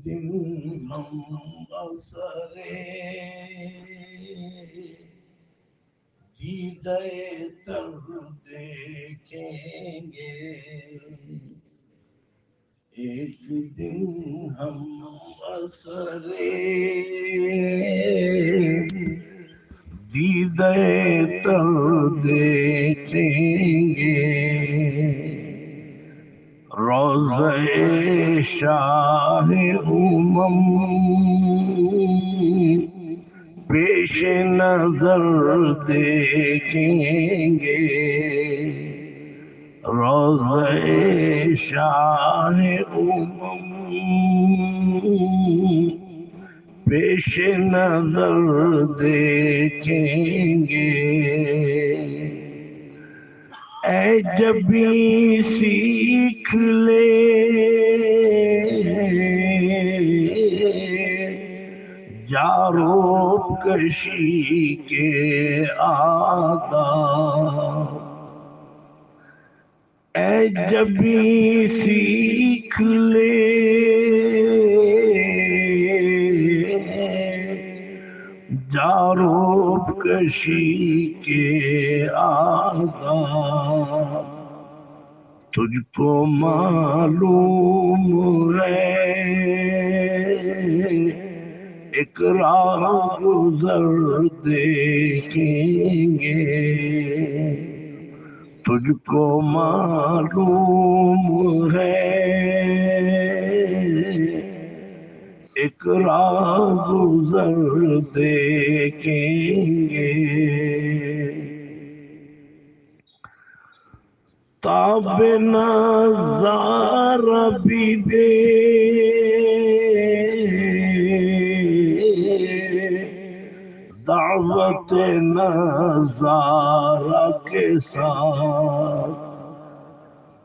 دن ہم اثرے دیدہ تر دیکھیں گے، ایک دن ہم اثرے دیدہ تر دیکھیں گے، روضہ شاہ امم پیش نظر دیکھیں گے، روضہ شاہ امم پیش نظر دیکھیں گے، اے جبی سیکھ لے جاروب کشی کے آداب، اے جبی سیکھ لے جاروب کشی کے آداب، تجھ کو معلوم ہے ایک راہ گزر دیکھیں گے، تجھ کو معلوم ہے ایک راہ گزر دیکھیں گے، تاب نظارہ بھی دے دعوت نظارہ کے ساتھ،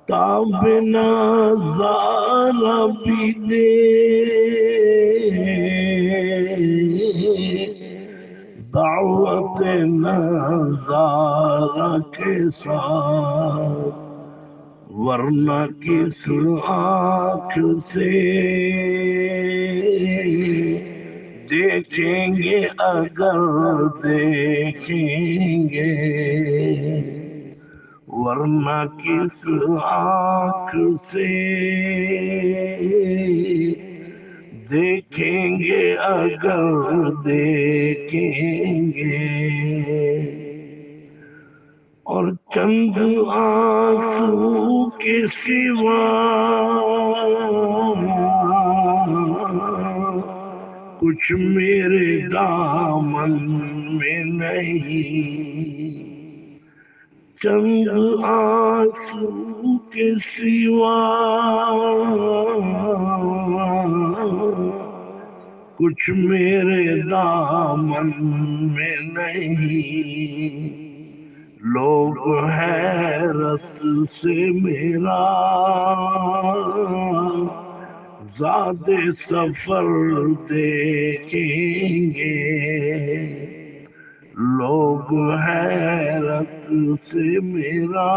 تاب نظارہ بھی دے دعوت نظارہ کے ساتھ، ورنہ کس آنکھ سے دیکھیں گے اگر دیکھیں گے، ورنہ کس آنکھ سے دیکھیں گے اگر دیکھیں گے، اور چند آنسو کے سوا کچھ میرے دامن میں نہیں، چند آنسو کے سوا کچھ میرے دامن میں نہیں، لوگ حیرت سے میرا زاد سفر دیکھیں گے، لوگ حیرت سے میرا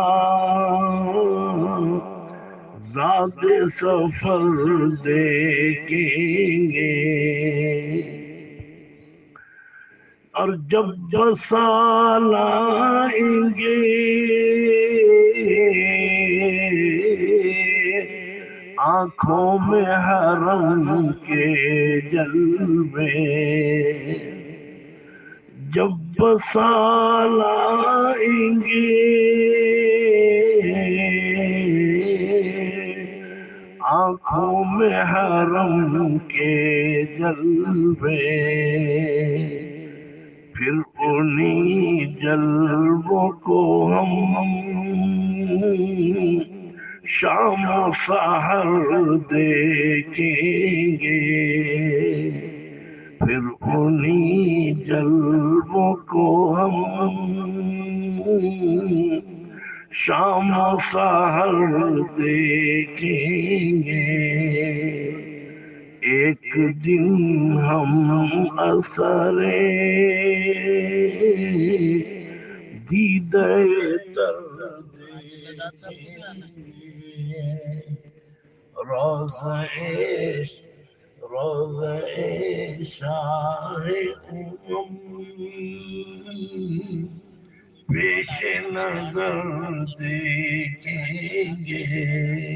زاد سفر دیکھیں گے، اور جب بسال آئیں گے آنکھوں میں حرم کے جلوے، جب بسال آئیں گے آنکھوں میں حرم کے جلوے، پھر انہی جلووں کو ہم شام و سحر دیکھیں گے، پھر انہی جلووں کو ہم شام و سحر دیکھیں گے، ایک دن ہم اثرے دیدہ تر دیکھیں گے، روضہ روضہ شاہ پیش نظر دیکھیں گے